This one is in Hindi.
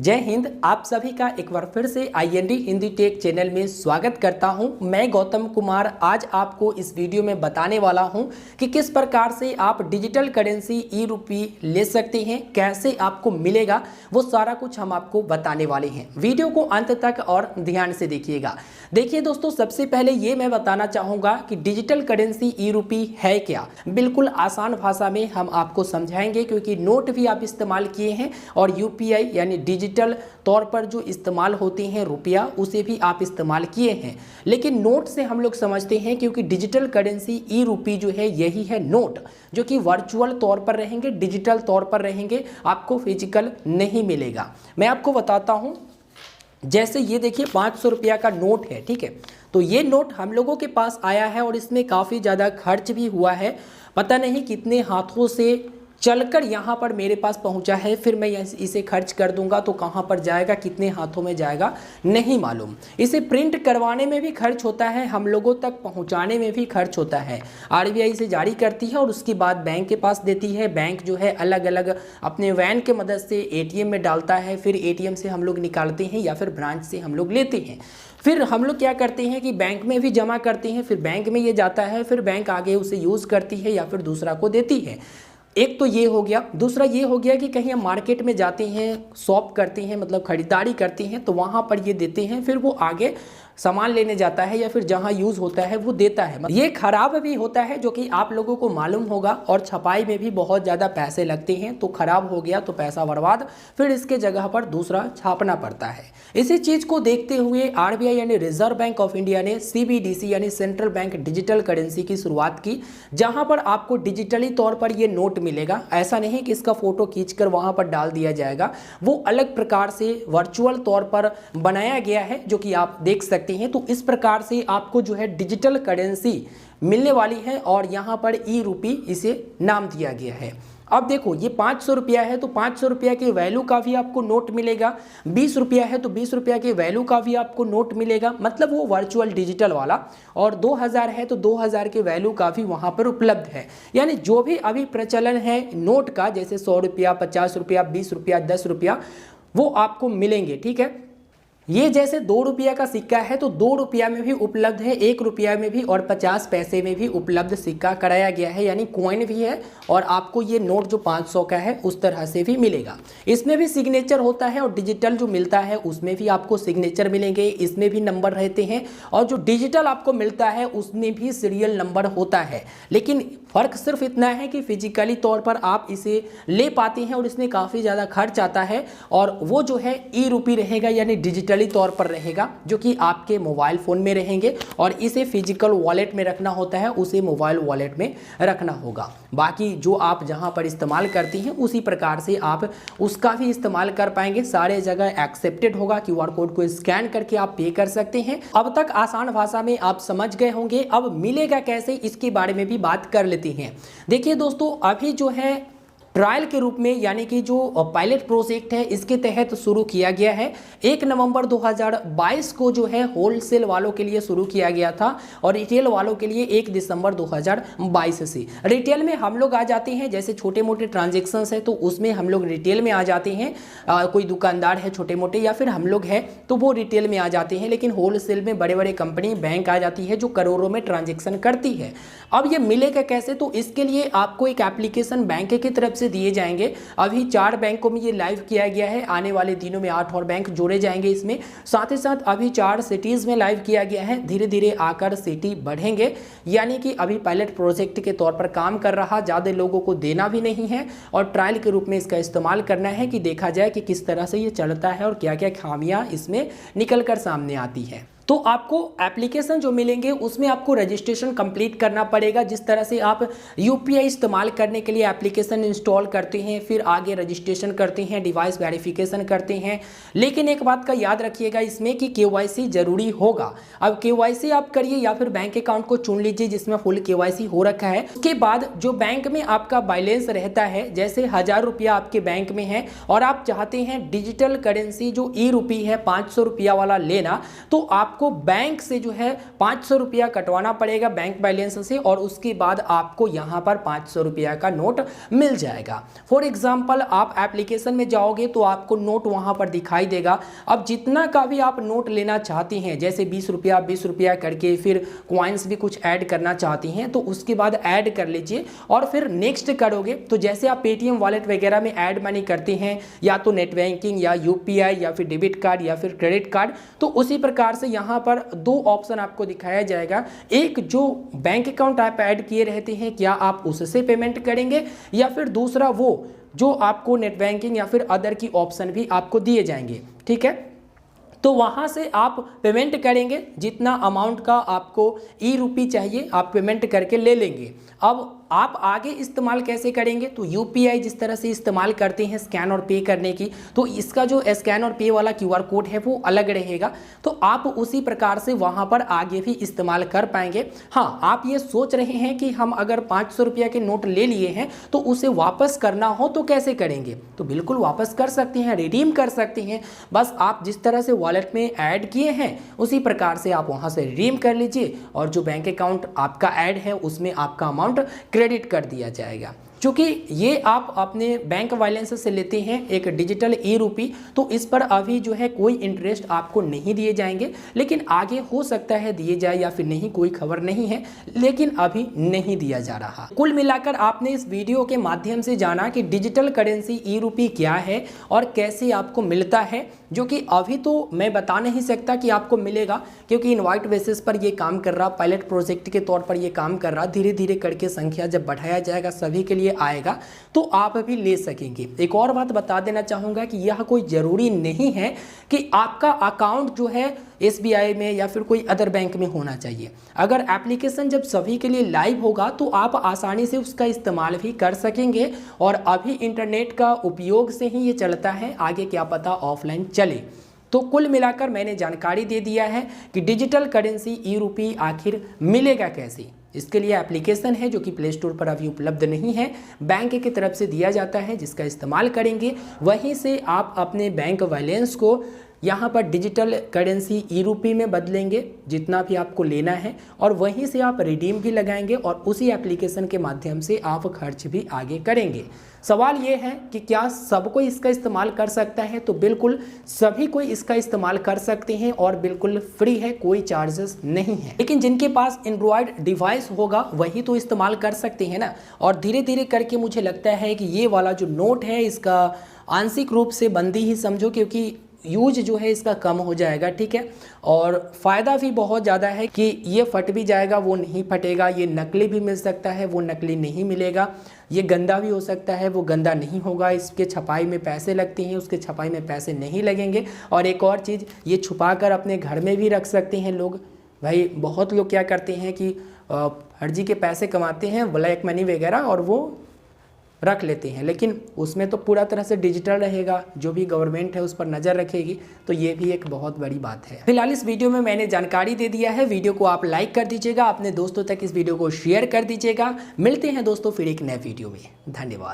जय हिंद। आप सभी का एक बार फिर से IND हिंदी टेक चैनल में स्वागत करता हूं। मैं गौतम कुमार आज आपको इस वीडियो में बताने वाला हूं कि किस प्रकार से आप डिजिटल करेंसी ई-रुपी ले सकते हैं, कैसे आपको मिलेगा, वो सारा कुछ हम आपको बताने वाले हैं। वीडियो को अंत तक और ध्यान से देखिएगा। देखिए दोस्तों, सबसे पहले ये मैं बताना चाहूँगा कि डिजिटल करेंसी ई-रुपी है क्या। बिल्कुल आसान भाषा में हम आपको समझाएंगे, क्योंकि नोट भी आप इस्तेमाल किए हैं और UPI यानी डिजिटल तौर पर जो इस्तेमाल होती हैं रुपया, उसे भी आप इस्तेमाल किए हैं। लेकिन नोट से हम लोग समझते हैं, क्योंकि डिजिटल करेंसी ई-रुपी जो है यही है नोट, जो कि वर्चुअल तौर पर रहेंगे, डिजिटल तौर पर रहेंगे, आपको फिजिकल नहीं मिलेगा। मैं आपको बताता हूँ। जैसे ये देखिए 500 रुपया का नोट है, ठीक है। तो ये नोट हम लोगों के पास आया है और इसमें काफ़ी ज़्यादा खर्च भी हुआ है। पता नहीं कितने हाथों से चलकर यहाँ पर मेरे पास पहुँचा है। फिर मैं इसे खर्च कर दूंगा तो कहाँ पर जाएगा, कितने हाथों में जाएगा, नहीं मालूम। इसे प्रिंट करवाने में भी खर्च होता है, हम लोगों तक पहुँचाने में भी खर्च होता है। RBI से जारी करती है और उसके बाद बैंक के पास देती है। बैंक जो है अलग अलग अपने वैन के मदद से ATM में डालता है, फिर ATM से हम लोग निकालते हैं या फिर ब्रांच से हम लोग लेते हैं। फिर हम लोग क्या करते हैं कि बैंक में भी जमा करते हैं, फिर बैंक में ये जाता है, फिर बैंक आगे उसे यूज़ करती है या फिर दूसरा को देती है। एक तो ये हो गया। दूसरा ये हो गया कि कहीं हम मार्केट में जाते हैं, शॉप करते हैं, मतलब खरीदारी करते हैं, तो वहाँ पर ये देते हैं, फिर वो आगे सामान लेने जाता है या फिर जहाँ यूज़ होता है वो देता है। ये खराब भी होता है, जो कि आप लोगों को मालूम होगा, और छपाई में भी बहुत ज़्यादा पैसे लगते हैं। तो खराब हो गया तो पैसा बर्बाद, फिर इसके जगह पर दूसरा छापना पड़ता है। इसी चीज़ को देखते हुए RBI यानी रिजर्व बैंक ऑफ इंडिया ने CBDC यानी सेंट्रल बैंक डिजिटल करेंसी की शुरुआत की, जहाँ पर आपको डिजिटली तौर पर ये नोट मिलेगा। ऐसा नहीं कि इसका फोटो खींचकर वहाँ पर डाल दिया जाएगा, वो अलग प्रकार से वर्चुअल तौर पर बनाया गया है, जो कि आप देख सकते हैं। तो इस प्रकार से आपको जो है डिजिटल करेंसी मिलने वाली है और यहाँ पर ई-रुपी इसे नाम दिया गया है। अब देखो, ये 500 रुपया है तो 500 रुपया की वैल्यू का भी आपको नोट मिलेगा। 20 रुपया है तो 20 रुपया की वैल्यू का भी आपको नोट मिलेगा, मतलब वो वर्चुअल डिजिटल वाला। और 2000 है तो 2000 की वैल्यू का भी वहाँ पर उपलब्ध है। यानी जो भी अभी प्रचलन है नोट का, जैसे 100 रुपया, 50 रुपया, 20 रुपया, 10 रुपया, वो आपको मिलेंगे, ठीक है। ये जैसे 2 रुपया का सिक्का है तो 2 रुपया में भी उपलब्ध है, 1 रुपया में भी और 50 पैसे में भी उपलब्ध सिक्का कराया गया है, यानी कॉइन भी है। और आपको ये नोट जो 500 का है उस तरह से भी मिलेगा। इसमें भी सिग्नेचर होता है और डिजिटल जो मिलता है उसमें भी आपको सिग्नेचर मिलेंगे, इसमें भी नंबर रहते हैं। और जो डिजिटल आपको मिलता है उसमें भी सीरियल नंबर होता है। लेकिन फ़र्क सिर्फ इतना है कि फिजिकली तौर पर आप इसे ले पाते हैं और इसमें काफ़ी ज़्यादा खर्च आता है। और वो जो है ई-रुपी रहेगा, यानी डिजिटली तौर पर रहेगा, जो कि आपके मोबाइल फ़ोन में रहेंगे। और इसे फिजिकल वॉलेट में रखना होता है, उसे मोबाइल वॉलेट में रखना होगा। बाकी जो आप जहां पर इस्तेमाल करती हैं उसी प्रकार से आप उसका भी इस्तेमाल कर पाएंगे। सारे जगह एक्सेप्टेड होगा, QR कोड को स्कैन करके आप पे कर सकते हैं। अब तक आसान भाषा में आप समझ गए होंगे। अब मिलेगा कैसे, इसके बारे में भी बात कर लेते हैं। देखिए दोस्तों, अभी जो है ट्रायल के रूप में, यानी कि जो पायलट प्रोजेक्ट है इसके तहत शुरू किया गया है। 1 नवंबर 2022 को जो है होलसेल वालों के लिए शुरू किया गया था और रिटेल वालों के लिए 1 दिसंबर 2022 से। रिटेल में हम लोग आ जाते हैं, जैसे छोटे मोटे ट्रांजेक्शन्स है तो उसमें हम लोग रिटेल में आ जाते हैं। कोई दुकानदार है छोटे मोटे या फिर हम लोग हैं तो वो रिटेल में आ जाते हैं। लेकिन होलसेल में बड़े बड़े कंपनी, बैंक आ जाती है जो करोड़ों में ट्रांजेक्शन करती है। अब ये मिलेगा कैसे, तो इसके लिए आपको एक एप्लीकेशन बैंक की तरफ से दिए जाएंगे। अभी 4 बैंकों में ये लाइव किया गया है, आने वाले दिनों में 8 और बैंक जोड़े जाएंगे इसमें। साथ ही साथ अभी 4 सिटीज़ में लाइव किया गया है, धीरे धीरे आकर सिटी बढ़ेंगे। यानी कि अभी पायलट प्रोजेक्ट के तौर पर काम कर रहा, ज़्यादा लोगों को देना भी नहीं है और ट्रायल के रूप में इसका इस्तेमाल करना है कि देखा जाए कि किस तरह से ये चलता है और क्या क्या खामियां इसमें निकल कर सामने आती है। तो आपको एप्लीकेशन जो मिलेंगे उसमें आपको रजिस्ट्रेशन कंप्लीट करना पड़ेगा। जिस तरह से आप UPI इस्तेमाल करने के लिए एप्लीकेशन इंस्टॉल करते हैं, फिर आगे रजिस्ट्रेशन करते हैं, डिवाइस वेरिफिकेशन करते हैं। लेकिन एक बात का याद रखिएगा इसमें कि KYC जरूरी होगा। अब KYC आप करिए या फिर बैंक अकाउंट को चुन लीजिए जिसमें फुल KYC हो रखा है। उसके बाद जो बैंक में आपका बैलेंस रहता है, जैसे 1000 रुपया आपके बैंक में है और आप चाहते हैं डिजिटल करेंसी जो ई-रुपी है 500 रुपया वाला लेना, तो आप आपको बैंक से जो है 500 रुपया कटवाना पड़ेगा बैंक बैलेंस से, और उसके बाद आपको यहाँ पर 500 रुपया का नोट मिल जाएगा। फॉर एग्जाम्पल आप एप्लीकेशन में जाओगे तो आपको नोट वहाँ पर दिखाई देगा। अब जितना का भी आप नोट लेना चाहती हैं, जैसे 20 रुपया 20 रुपया करके, फिर कॉइन्स भी कुछ ऐड करना चाहती हैं तो उसके बाद ऐड कर लीजिए और फिर नेक्स्ट करोगे तो जैसे आप पेटीएम वॉलेट वगैरह में ऐड मनी करते हैं, या तो नेट बैंकिंग या यूपीआई या फिर डेबिट कार्ड या फिर क्रेडिट कार्ड, तो उसी प्रकार से यहाँ पर दो ऑप्शन आपको दिखाया जाएगा। एक जो बैंक अकाउंट आप ऐड किए रहते हैं, क्या आप उससे पेमेंट करेंगे, या फिर दूसरा वो जो आपको नेट बैंकिंग या फिर अदर की ऑप्शन भी आपको दिए जाएंगे। ठीक है, तो वहाँ से आप पेमेंट करेंगे, जितना अमाउंट का आपको ई-रुपी चाहिए आप पेमेंट करके ले लेंगे। अब आप आगे इस्तेमाल कैसे करेंगे, तो यूपीआई जिस तरह से इस्तेमाल करते हैं स्कैन और पे करने की, तो इसका जो स्कैन और पे वाला क्यूआर कोड है वो अलग रहेगा, तो आप उसी प्रकार से वहाँ पर आगे भी इस्तेमाल कर पाएंगे। हाँ, आप ये सोच रहे हैं कि हम अगर 500 रुपया के नोट ले लिए हैं तो उसे वापस करना हो तो कैसे करेंगे, तो बिल्कुल वापस कर सकते हैं, रिडीम कर सकते हैं। बस आप जिस तरह से वॉलेट में ऐड किए हैं उसी प्रकार से आप वहाँ से रिडीम कर लीजिए, और जो बैंक अकाउंट आपका ऐड है उसमें आपका अमाउंट क्रेडिट कर दिया जाएगा। क्योंकि ये आप अपने बैंक बैलेंस से लेते हैं एक डिजिटल ई-रुपी, तो इस पर अभी जो है कोई इंटरेस्ट आपको नहीं दिए जाएंगे, लेकिन आगे हो सकता है दिए जाए या फिर नहीं, कोई खबर नहीं है, लेकिन अभी नहीं दिया जा रहा। कुल मिलाकर आपने इस वीडियो के माध्यम से जाना कि डिजिटल करेंसी ई-रुपी क्या है और कैसे आपको मिलता है, जो कि अभी तो मैं बता नहीं सकता कि आपको मिलेगा, क्योंकि इनवाइट बेसिस पर ये काम कर रहा, पायलट प्रोजेक्ट के तौर पर ये काम कर रहा। धीरे धीरे करके संख्या जब बढ़ाया जाएगा सभी के लिए आएगा तो आप भी ले सकेंगे। एक और बात बता देना चाहूँगा कि यह कोई ज़रूरी नहीं है कि आपका अकाउंट जो है एसबीआई में या फिर कोई अदर बैंक में होना चाहिए। अगर एप्लीकेशन जब सभी के लिए लाइव होगा तो आप आसानी से उसका इस्तेमाल भी कर सकेंगे, और अभी इंटरनेट का उपयोग से ही ये चलता है, आगे क्या पता ऑफलाइन चले। तो कुल मिलाकर मैंने जानकारी दे दिया है कि डिजिटल करेंसी ई-रुपी आखिर मिलेगा कैसे। इसके लिए एप्लीकेशन है जो कि प्ले स्टोर पर अभी उपलब्ध नहीं है, बैंक की तरफ से दिया जाता है, जिसका इस्तेमाल करेंगे। वहीं से आप अपने बैंक बैलेंस को यहाँ पर डिजिटल करेंसी ई-रुपी में बदलेंगे जितना भी आपको लेना है, और वहीं से आप रिडीम भी लगाएंगे और उसी एप्लीकेशन के माध्यम से आप खर्च भी आगे करेंगे। सवाल ये है कि क्या सब कोई इसका इस्तेमाल कर सकता है, तो बिल्कुल सभी कोई इसका इस्तेमाल कर सकते हैं और बिल्कुल फ्री है, कोई चार्जेस नहीं है। लेकिन जिनके पास एंड्रॉयड डिवाइस होगा वही तो इस्तेमाल कर सकते हैं ना। और धीरे धीरे करके मुझे लगता है कि ये वाला जो नोट है इसका आंशिक रूप से बंदी ही समझो, क्योंकि यूज जो है इसका कम हो जाएगा। ठीक है, और फ़ायदा भी बहुत ज़्यादा है कि ये फट भी जाएगा वो नहीं फटेगा, ये नकली भी मिल सकता है वो नकली नहीं मिलेगा, ये गंदा भी हो सकता है वो गंदा नहीं होगा, इसके छपाई में पैसे लगते हैं उसके छपाई में पैसे नहीं लगेंगे। और एक और चीज़, ये छुपा कर अपने घर में भी रख सकते हैं लोग। भाई बहुत लोग क्या करते हैं कि फर्जी के पैसे कमाते हैं, ब्लैक मनी वगैरह, और वो रख लेते हैं, लेकिन उसमें तो पूरा तरह से डिजिटल रहेगा, जो भी गवर्नमेंट है उस पर नज़र रखेगी, तो ये भी एक बहुत बड़ी बात है। फिलहाल इस वीडियो में मैंने जानकारी दे दिया है, वीडियो को आप लाइक कर दीजिएगा, अपने दोस्तों तक इस वीडियो को शेयर कर दीजिएगा। मिलते हैं दोस्तों फिर एक नए वीडियो में, धन्यवाद।